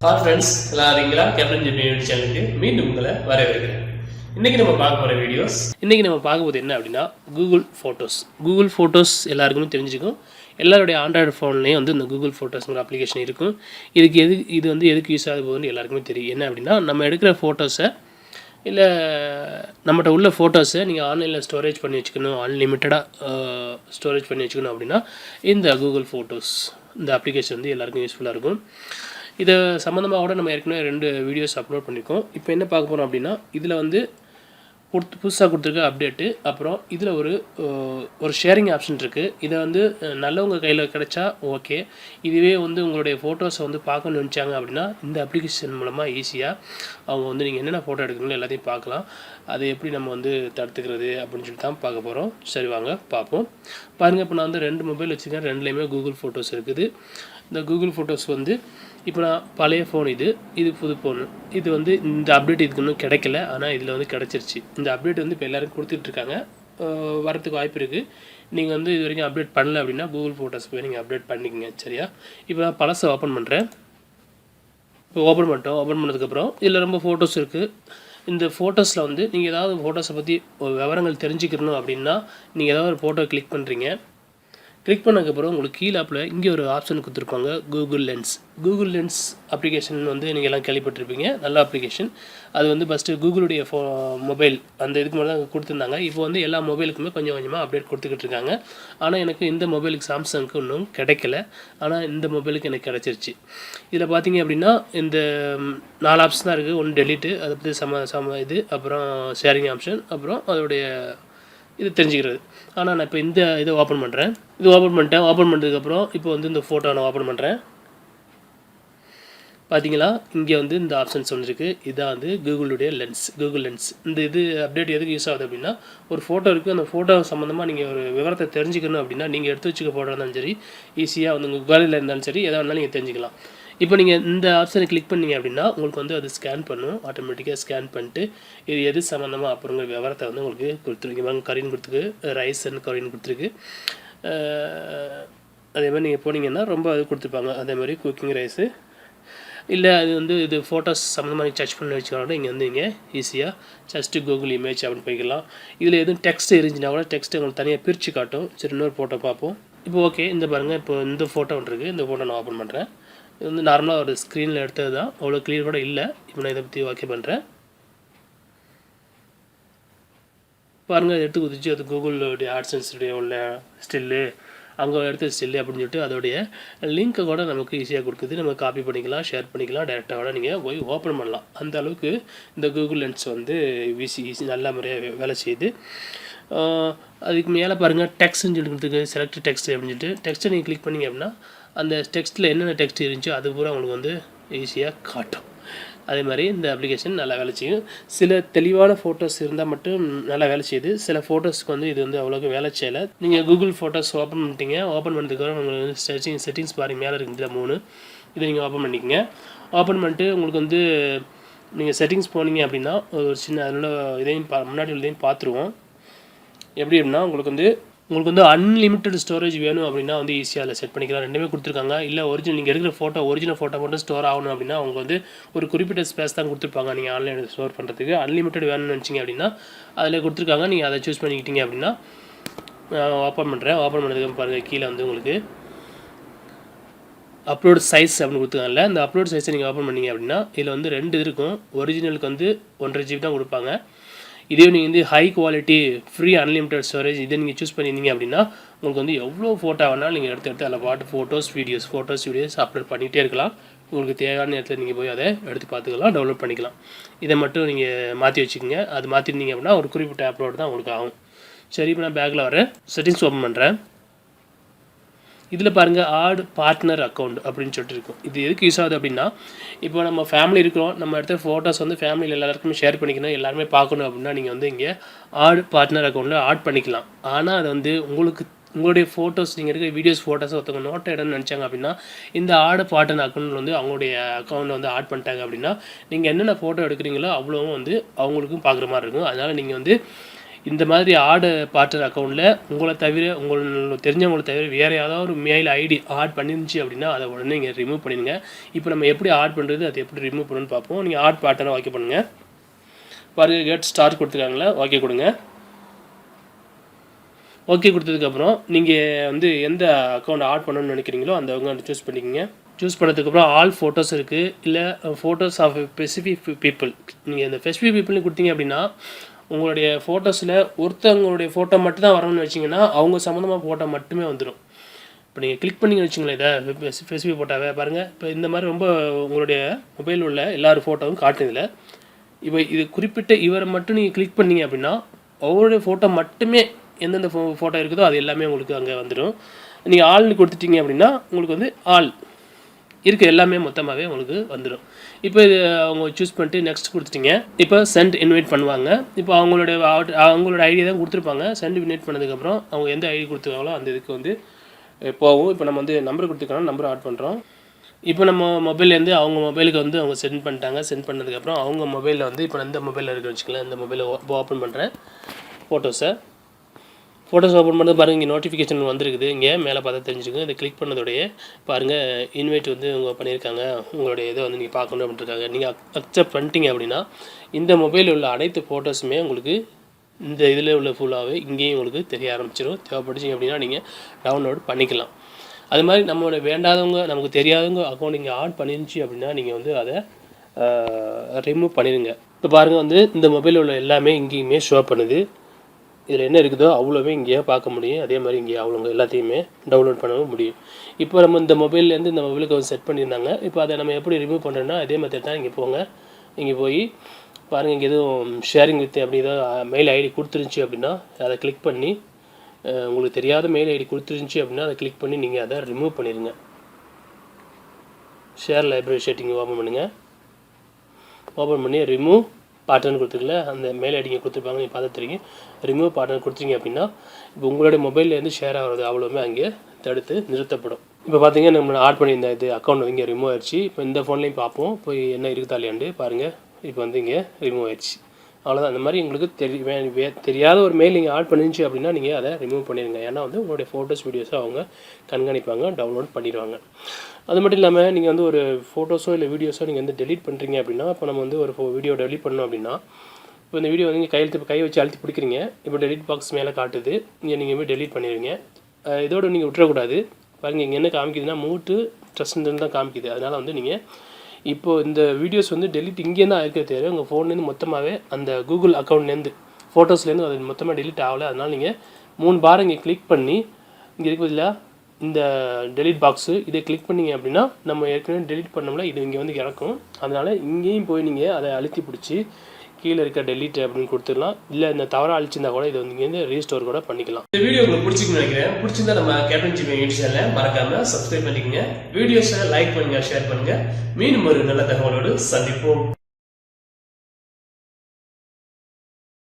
Hi friends, எல்லாம் இருக்கீங்களா? Captain GPM சேனலுக்கு மீண்டும் உங்களை வரவேற்கிறேன். இன்றைக்கி நம்ம பார்க்க போகிற வீடியோஸ், இன்றைக்கி நம்ம பார்க்கும்போது என்ன அப்படின்னா கூகுள் ஃபோட்டோஸ் எல்லாருக்குமே தெரிஞ்சுக்கும். எல்லாருடைய ஆண்ட்ராய்டு ஃபோன்லேயும் வந்து இந்த கூகுள் ஃபோட்டோஸ்ங்கிற அப்ளிகேஷன் இருக்கும். இது வந்து எதுக்கு யூஸ் ஆகுது போகுதுன்னு எல்லாருக்குமே தெரியும். என்ன அப்படின்னா, நம்ம எடுக்கிற ஃபோட்டோஸை இல்லை நம்மகிட்ட உள்ள ஃபோட்டோஸை நீங்கள் ஆன்லைனில் ஸ்டோரேஜ் பண்ணி வச்சுக்கணும், அன்லிமிட்டடாக ஸ்டோரேஜ் பண்ணி வச்சுக்கணும் அப்படின்னா இந்த கூகுள் ஃபோட்டோஸ் இந்த அப்ளிகேஷன் வந்து எல்லாருக்கும் யூஸ்ஃபுல்லாக இருக்கும். இதை சம்மந்தமாக கூட நம்ம ஏற்கனவே 2 வீடியோஸ் அப்லோட் பண்ணியிருக்கோம். இப்போ என்ன பார்க்க போகிறோம் அப்படின்னா, இதில் வந்து புதுசாக கொடுத்துருக்க அப்டேட்டு, அப்புறம் இதில் ஒரு ஷேரிங் ஆப்ஷன் இருக்குது. இதை வந்து நல்லவங்க கையில் கிடச்சா ஓகே. இதுவே வந்து உங்களுடைய ஃபோட்டோஸை வந்து பார்க்கணும்னு நினச்சாங்க அப்படின்னா இந்த அப்ளிகேஷன் மூலமாக ஈஸியாக அவங்க வந்து நீங்கள் என்னென்ன ஃபோட்டோ எடுக்கிறீங்களோ எல்லாத்தையும் பார்க்கலாம். அதை எப்படி நம்ம வந்து தடுத்துக்கிறது அப்படின்னு சொல்லிட்டு தான் பார்க்க போகிறோம். சரி, வாங்க பார்ப்போம். பாருங்கள், இப்போ நான் வந்து 2 மொபைல் வச்சுருக்கேன். 2லேயுமே கூகுள் ஃபோட்டோஸ் இருக்குது. இந்த கூகுள் ஃபோட்டோஸ் வந்து இப்போ நான் பழைய ஃபோன், இது புது ஃபோனு. இது வந்து இந்த அப்டேட் இதுக்கு இன்னும் கிடைக்கல, ஆனால் இதில் வந்து கிடச்சிருச்சு. இந்த அப்டேட் வந்து இப்போ எல்லோரும் கொடுத்துட்ருக்காங்க, வரத்துக்கு வாய்ப்பு இருக்குது. நீங்கள் வந்து இது வரைக்கும் அப்டேட் பண்ணல அப்படின்னா கூகுள் ஃபோட்டோஸ் போய் நீங்கள் அப்டேட் பண்ணிக்கங்க. சரியா? இப்போ நான் பழசை ஓப்பன் பண்ணுறேன். இப்போ ஓப்பன் பண்ணதுக்கப்புறம் இதில் ரொம்ப ஃபோட்டோஸ் இருக்குது. இந்த ஃபோட்டோஸில் வந்து நீங்கள் ஏதாவது ஃபோட்டோஸை பற்றி விவரங்கள் தெரிஞ்சுக்கணும் அப்படின்னா நீங்கள் ஏதாவது ஒரு ஃபோட்டோ கிளிக் பண்ணுறீங்க. கிளிக் பண்ணதுக்கப்புறம் உங்களுக்கு கீழாப்பில் இங்கே ஒரு ஆப்ஷன் கொடுத்துருப்பாங்க, கூகுள் லென்ஸ் அப்ளிகேஷன் வந்து நீங்கள் எல்லாம் கேள்விப்பட்டிருப்பீங்க. நல்ல அப்ளிகேஷன். அது வந்து ஃபஸ்ட்டு கூகுளுடைய மொபைல் அந்த இதுக்கு மேலே தான் கொடுத்துருந்தாங்க. இப்போ வந்து எல்லா மொபைலுக்குமே கொஞ்சம் கொஞ்சமாக அப்டேட் கொடுத்துக்கிட்டு இருக்காங்க. ஆனால் எனக்கு இந்த மொபைலுக்கு சாம்சங்க்கு இன்னும் கிடைக்கல, ஆனால் இந்த மொபைலுக்கு எனக்கு கிடச்சிருச்சு. இதில் பார்த்தீங்க அப்படின்னா இந்த 4 ஆப்ஷன் தான் இருக்குது. ஒன்று டெலிட்டு, அதை பற்றி இது, அப்புறம் ஷேரிங் ஆப்ஷன், அப்புறம் அதோடைய இது தெரிஞ்சுக்கிறது. ஆனால் நான் இப்போ இந்த இதை ஓப்பன் பண்ணுறேன். ஓப்பன் பண்ணதுக்கப்புறம் இப்போ வந்து இந்த ஃபோட்டோ நான் ஓப்பன் பண்ணுறேன். பார்த்தீங்களா, இங்கே வந்து இந்த ஆப்ஷன்ஸ் வந்துருக்கு. இதான் வந்து கூகுள் லென்ஸ். இந்த இது அப்டேட் எதுக்கு யூஸ் ஆகுது அப்படின்னா, ஒரு ஃபோட்டோ இருக்குது, அந்த ஃபோட்டோ சம்மந்தமாக நீங்கள் ஒரு விவரத்தை தெரிஞ்சுக்கணும் அப்படின்னா நீங்கள் எடுத்து வச்சுக்க ஃபோட்டோ இருந்தாலும் சரி, ஈஸியாக வந்து உங்கள் கேலரியில் இருந்தாலும் சரி, எதாக இருந்தாலும் நீங்கள் தெரிஞ்சுக்கலாம். இப்போ நீங்கள் இந்த ஆப்ஷனை கிளிக் பண்ணிங்க அப்படின்னா உங்களுக்கு வந்து அது ஸ்கேன் பண்ணும். ஆட்டோமேட்டிக்காக ஸ்கேன் பண்ணிட்டு இது எது சம்மந்தமாக அப்புறங்க விவரத்தை வந்து உங்களுக்கு கொடுத்துருக்கு. கரீன் கொடுத்துருக்கு, ரைஸ் அண்ட் கரீன் கொடுத்துருக்கு. அதேமாதிரி நீங்கள் போனீங்கன்னா ரொம்ப அது கொடுத்துருப்பாங்க. அதேமாதிரி குக்கிங் ரைஸு, இல்லை அது வந்து இது ஃபோட்டோஸ் சம்மந்தமாக நீங்கள் சர்ச் பண்ணி வச்சுக்கோங்க. இங்கே வந்து இங்கே ஈஸியாக ஜஸ்ட்டு கூகுள் இமேஜ் அப்படின்னு போய்க்கலாம். இதில் எதுவும் டெக்ஸ்ட் இருந்துச்சுன்னா கூட டெக்ஸ்ட்டு உங்களுக்கு தனியாக பிரித்து காட்டும். சரி, இன்னொரு ஃபோட்டோ பார்ப்போம். இப்போ ஓகே, இந்த பாருங்கள், இப்போ இந்த ஃபோட்டோ ஒன்று இருக்குது. இந்த ஃபோட்டோ நான் ஓப்பன் பண்ணுறேன். இது வந்து நார்மலாக ஒரு ஸ்க்ரீனில் எடுத்தது தான், அவ்வளோ கிளியர் கூட இல்லை. இப்போ நான் இதை பற்றி ஓகே பண்ணுறேன். பாருங்கள், அது எடுத்து குதிச்சு அது கூகுளுடைய ஆட்சன்ஸுடைய உள்ள ஸ்டில்லு, அங்கே எடுத்த ஸ்டில்லு அப்படின்னு சொல்லிட்டு அதோடைய லிங்க்கை கூட நமக்கு ஈஸியாக கொடுக்குது. நம்ம காப்பி பண்ணிக்கலாம், ஷேர் பண்ணிக்கலாம், டேரெக்டாக கூட நீங்கள் போய் ஓப்பன் பண்ணலாம். அந்த அளவுக்கு இந்த கூகுள் லென்ஸ் வந்து ஈஸி நல்ல முறையாக வேலை செய்யுது. அதுக்கு மேலே பாருங்கள், டெக்ஸ்ட்னு சொல்லிட்டு செலக்ட் டெக்ஸ்ட் அப்படின்னு சொல்லிட்டு டெக்ஸ்ட்டை நீங்கள் கிளிக் பண்ணிங்க அப்படின்னா அந்த டெக்ஸ்ட்டில் என்னென்ன டெக்ஸ்ட் இருந்துச்சோ அது பூரா உங்களுக்கு வந்து ஈஸியாக காட்டும். அதே மாதிரி இந்த அப்ளிகேஷன் நல்லா வேலை செய்யும். சில தெளிவான ஃபோட்டோஸ் இருந்தால் மட்டும் நல்லா வேலை செய்யுது. சில ஃபோட்டோஸ்க்கு வந்து இது வந்து அவ்வளோக்கு வேலை செய்யலை. நீங்கள் கூகுள் ஃபோட்டோஸ் ஓப்பன் பண்ணிட்டீங்க. ஓப்பன் பண்ணதுக்கப்புறம் உங்களுக்கு வந்து செட்டிங்ஸ் பாருங்கள், மேலே இருக்குது 3. இதை நீங்கள் ஓப்பன் பண்ணிக்கங்க. ஓப்பன் பண்ணிட்டு உங்களுக்கு வந்து நீங்கள் செட்டிங்ஸ் போனீங்க அப்படின்னா ஒரு சின்ன அதில் இதையும் முன்னாடி உள்ளதையும் பார்த்துருவோம். எப்படி அப்படின்னா உங்களுக்கு வந்து அன்லிமிட்டட் ஸ்டோரேஜ் வேணும் அப்படின்னா வந்து ஈஸியாக அதில் செட் பண்ணிக்கலாம். 2மே கொடுத்துருக்காங்க. இல்லை நீங்கள் எடுக்கிற ஒரிஜினல் ஃபோட்டோ மட்டும் ஸ்டோர் ஆகணும் அப்படின்னா அவங்க வந்து ஒரு குறிப்பிட்ட ஸ்பேஸ் தான் கொடுத்துருப்பாங்க நீங்கள் ஆன்லைனில் ஸ்டோர் பண்ணுறதுக்கு. அன்லிமிட்டட் வேணும்னு நினச்சிங்க அப்படின்னா அதில் கொடுத்துருக்காங்க. நீங்கள் அதை சூஸ் பண்ணிக்கிட்டீங்க அப்படின்னா ஓப்பன் பண்ணுறேன். ஓப்பன் பண்ணதுக்கு பாருங்கள், கீழே வந்து உங்களுக்கு அப்லோட் சைஸ் அப்படின்னு கொடுத்துருக்காங்கல்ல, இந்த அப்லோட் சைஸை நீங்கள் ஓப்பன் பண்ணிங்க அப்படின்னா இதில் வந்து 2 இது இருக்கும். ஒரிஜினலுக்கு வந்து 1.5 GB தான் கொடுப்பாங்க. இதே நீங்கள் வந்து high quality free unlimited storage இதை நீங்கள் சூஸ் பண்ணியிருந்தீங்க அப்படின்னா உங்களுக்கு வந்து எவ்வளோ ஃபோட்டோ வேணாலும் நீங்கள் எடுத்து அதில் பாட்டு ஃபோட்டோஸ் வீடியோஸ் அப்லோட் பண்ணிகிட்டே இருக்கலாம். உங்களுக்கு தேவையான நேரத்தில் நீங்கள் போய் அதை எடுத்து பார்த்துக்கலாம், டவுன்லோட் பண்ணிக்கலாம். இதை மட்டும் நீங்கள் மாற்றி வச்சுக்கோங்க. அது மாற்றிருந்தீங்க அப்படின்னா ஒரு குறிப்பிட்ட அப்லோட் தான் உங்களுக்கு ஆகும். சரி, இப்போ நான் பேக்கில் வரேன். செட்டிங்ஸ் ஓப்பன் பண்ணுறேன். இதில் பாருங்கள், ஆட் பார்ட்னர் அக்கௌண்ட் அப்படின்னு சொல்லிட்டு இருக்கும். இது எதுக்கு யூஸ் ஆகுது அப்படின்னா, இப்போ நம்ம ஃபேமிலி இருக்கிறோம், நம்ம எடுத்த ஃபோட்டோஸ் வந்து ஃபேமிலியில் எல்லாருக்குமே ஷேர் பண்ணிக்கணும், எல்லாருமே பார்க்கணும் அப்படின்னா நீங்கள் வந்து இங்கே ஆட் பார்ட்னர் அக்கௌண்ட்டில் ஆட் பண்ணிக்கலாம். ஆனால் அது வந்து உங்களுடைய ஃபோட்டோஸ், நீங்கள் இருக்கிற வீடியோஸ் ஃபோட்டோஸ் ஒருத்தவங்க நோட்டை இடம்னு நினச்சாங்க அப்படின்னா இந்த ஆட் பார்ட்னர் அக்கௌண்ட் வந்து அவங்களுடைய அக்கௌண்ட்டில் வந்து ஆட் பண்ணிட்டாங்க அப்படின்னா நீங்கள் என்னென்ன ஃபோட்டோ எடுக்கிறீங்களோ அவ்வளோவும் வந்து அவங்களுக்கும் பார்க்குற மாதிரி இருக்கும். அதனால் நீங்கள் வந்து இந்த மாதிரி ஆட் பார்ட்னர் அக்கௌண்ட்டில் உங்களை தவிர உங்களுக்கு தெரிஞ்சவங்களை தவிர வேறு ஏதாவது ஒரு மெயில் ஐடி ஆட் பண்ணிருந்துச்சு அப்படின்னா அதை உடனே நீங்கள் ரிமூவ் பண்ணிடுங்க. இப்போ நம்ம எப்படி ஆட் பண்ணுறது, அதை எப்படி ரிமூவ் பண்ணணும்னு பார்ப்போம். நீங்கள் ஆட் பார்ட்னரை ஓகே பண்ணுங்கள். பாருங்கள், கெட் ஸ்டார் கொடுத்துருக்காங்களா, ஓகே கொடுங்க. ஓகே கொடுத்ததுக்கப்புறம் நீங்கள் வந்து எந்த அக்கௌண்ட் ஆட் பண்ணணும்னு நினைக்கிறீங்களோ அந்த அக்கௌண்ட் சூஸ் பண்ணிக்கோங்க. சூஸ் பண்ணதுக்கப்புறம் ஆல் ஃபோட்டோஸ் இருக்குது, இல்லை ஃபோட்டோஸ் ஆஃப் ஸ்பெசிஃபிக் பீப்புள். நீங்கள் இந்த ஸ்பெசிஃபிக் பீப்புள்னு கொடுத்தீங்க அப்படின்னா உங்களுடைய ஃபோட்டோஸில் ஒருத்தவங்களுடைய ஃபோட்டோ மட்டும் தான் வரணும்னு வச்சிங்கன்னா அவங்க சம்மந்தமாக ஃபோட்டோ மட்டுமே வந்துடும். இப்போ நீங்கள் கிளிக் பண்ணிங்கன்னு வச்சுங்களேன், இதை ஸ்பெசிஃபிக் ஃபோட்டோவை பாருங்கள். இப்போ இந்த மாதிரி ரொம்ப உங்களுடைய மொபைல் உள்ள எல்லாரும் ஃபோட்டோவும் காட்டுதில்லை. இப்போ இது குறிப்பிட்ட இவரை மட்டும் நீங்கள் கிளிக் பண்ணிங்க அப்படின்னா அவருடைய ஃபோட்டோ மட்டுமே எந்தெந்த ஃபோட்டோ இருக்குதோ அது எல்லாமே உங்களுக்கு அங்கே வந்துடும். நீங்கள் ஆள்னு கொடுத்துட்டீங்க அப்படின்னா உங்களுக்கு வந்து ஆள் இருக்க எல்லாமே மொத்தமாகவே உங்களுக்கு வந்துடும். இப்போ இது அவங்க சூஸ் பண்ணிட்டு நெக்ஸ்ட் கொடுத்துட்டீங்க. இப்போ சென்ட் இன்வைட் பண்ணுவாங்க. இப்போ அவங்களோட ஐடியா தான் கொடுத்துருப்பாங்க. சென்ட் இன்வைட் பண்ணதுக்கப்புறம் அவங்க எந்த ஐடி கொடுத்துருக்காங்களோ அந்த இதுக்கு வந்து போகும். இப்போ நம்ம வந்து நம்பர் கொடுத்துருக்கோம், நம்பர் ஆட் பண்ணுறோம். இப்போ நம்ம மொபைல்லேருந்து அவங்க மொபைலுக்கு வந்து அவங்க சென்ட் பண்ணிட்டாங்க. சென்ட் பண்ணதுக்கப்புறம் அவங்க மொபைலில் வந்து இப்போ எந்த மொபைலில் இருக்குன்னு வச்சுக்கலாம், இந்த மொபைலை ஓப்பன் பண்ணுறேன். ஃபோட்டோஸ் ஓப்பன் பண்ணது பாருங்கள், இங்கே நோட்டிஃபிகேஷன் வந்திருக்குது. இங்கே மேலே பார்த்தா தெரிஞ்சுக்கோங்க. இதை கிளிக் பண்ணதோடைய பாருங்கள் இன்வைட் வந்து அவங்க பண்ணியிருக்காங்க. உங்களுடைய இதை வந்து நீங்கள் பார்க்கணும் அப்படின்ட்டுருக்காங்க. நீங்கள் அக்செப்ட் பண்ணிட்டீங்க அப்படின்னா இந்த மொபைலில் உள்ள அனைத்து ஃபோட்டோஸுமே உங்களுக்கு இந்த இதில் உள்ள ஃபுல்லாகவே இங்கேயும் உங்களுக்கு தெரிய ஆரம்பிச்சிடும். தேவைப்பட்டுச்சிங்க அப்படின்னா நீங்கள் டவுன்லோட் பண்ணிக்கலாம். அது மாதிரி நம்மளோட வேண்டாதவங்க, நமக்கு தெரியாதவங்க அக்கௌண்ட் இங்கே ஆட் பண்ணிருந்துச்சு அப்படின்னா நீங்கள் வந்து அதை ரிமூவ் பண்ணிடுங்க. இப்போ பாருங்கள், வந்து இந்த மொபைலில் உள்ள எல்லாமே இங்கேயுமே ஷோ பண்ணுது. இதில் என்ன இருக்குதோ அவ்வளோவே இங்கேயே பார்க்க முடியும். அதே மாதிரி இங்கே அவ்வளோ எல்லாத்தையுமே டவுன்லோட் பண்ணவும் முடியும். இப்போ நம்ம இந்த மொபைல்லேருந்து இந்த மொபைலுக்கு வந்து செட் பண்ணியிருந்தாங்க. இப்போ அதை நம்ம எப்படி ரிமூவ் பண்ணுறோன்னா அதே மெத்தட் தான். இங்கே போங்க, இங்கே போய் பாருங்கள், இங்கே எதுவும் ஷேரிங் வித் அப்படி ஏதாவது மெயில் ஐடி கொடுத்துருந்துச்சி அப்படின்னா அதை கிளிக் பண்ணி, உங்களுக்கு தெரியாத மெயில் ஐடி கொடுத்துருந்துச்சி அப்படின்னா அதை கிளிக் பண்ணி நீங்கள் அதை ரிமூவ் பண்ணிடுங்க. ஷேர் லைப்ரரி செட்டிங் ஓப்பன் பண்ணுங்கள். ஓப்பன் பண்ணி ரிமூவ் பார்ட்னர் கொடுத்துருக்கல, அந்த மெயில் ஐடிங்க கொடுத்துருப்பாங்க, நீங்கள் பார்த்து தெரியும். ரிமூவ் பார்ட்னர் கொடுத்தீங்க அப்படின்னா இப்போ உங்களுடைய மொபைல்லேருந்து ஷேர் ஆகிறது அவ்வளோவுமே அங்கே தடுத்து நிறுத்தப்படும். இப்போ பார்த்தீங்கன்னா நம்ம ஆட் பண்ணியிருந்த இது அக்கௌண்ட் இங்கே ரிமூவ் ஆயிடுச்சு. இப்போ இந்த ஃபோன்லேயும் பார்ப்போம் போய் என்ன இருக்குதா இல்லையாண்டு பாருங்கள். இப்போ வந்து இங்கே ரிமூவ் ஆயிடுச்சு. அவ்வளோதான். அந்த மாதிரி உங்களுக்கு தெரியாத ஒரு மெயில் நீங்கள் ஆட் பண்ணிருந்துச்சு அப்படின்னா நீங்கள் அதை ரிமூவ் பண்ணிடுங்க. ஏன்னா வந்து உங்களுடைய ஃபோட்டோஸ் வீடியோஸோ அவங்க கண்காணிப்பாங்க, டவுன்லோட் பண்ணிடுவாங்க. அது மட்டும் இல்லாமல் நீங்கள் வந்து ஒரு ஃபோட்டோஸோ இல்லை வீடியோஸோ நீங்கள் வந்து டெலிட் பண்ணுறீங்க அப்படின்னா, இப்போ நம்ம வந்து ஒரு வீடியோ டெலிட் பண்ணோம் அப்படின்னா, இப்போ இந்த வீடியோ வந்து நீங்கள் கை வச்சு அழுத்தி பிடிக்கிறீங்க. இப்போ டெலிட் பாக்ஸ் மேலே காட்டுது, இங்கே நீங்கள் போய் டெலிட் பண்ணிடுவீங்க. இதோடு நீங்கள் விட்டுறக்கூடாது. பாருங்கள், இங்கே என்ன காமிக்குதுன்னா மூட்டு ட்ரஸ்ட்னு தான் காமிக்குது. அதனால் வந்து நீங்கள் இப்போது இந்த வீடியோஸ் வந்து டெலிட் இங்கேருந்து தான் இருக்க தேவை. உங்கள் ஃபோன்லேருந்து மொத்தமாகவே அந்த கூகுள் அக்கௌண்ட்லேருந்து ஃபோட்டோஸ்லேருந்து அது மொத்தமாக டெலிட் ஆகலை. அதனால் நீங்கள் 3 பார் இங்கே கிளிக் பண்ணி இங்கே இருக்குது இல்லை இந்த டெலிட் பாக்ஸு, இதை கிளிக் பண்ணிங்க அப்படின்னா நம்ம ஏற்கனவே டெலிட் பண்ணோம்ல, இது இங்கே வந்து இறக்கும். அதனால் இங்கேயும் போய் நீங்கள் அதை அழுத்தி பிடிச்சி கீழே இருக்க டெலிட் அப்படின்னு கொடுத்துடலாம். இல்லை இந்த தவறாக அழிச்சிருந்தா கூட இதை வந்து இங்கேருந்து ரீஸ்டோர் கூட பண்ணிக்கலாம். இந்த வீடியோ உங்களுக்கு பிடிச்சிக்கணும்னு நினைக்கிறேன். பிடிச்சிருந்தா நம்ம கேப்டன் ஜிபி யூடியூப் சேனலை மறக்காமல் சப்ஸ்கிரைப் பண்ணிக்கோங்க. வீடியோஸை லைக் பண்ணுங்கள், ஷேர் பண்ணுங்கள். மீண்டும் ஒரு நல்ல தகவலோடு சந்திப்போம்.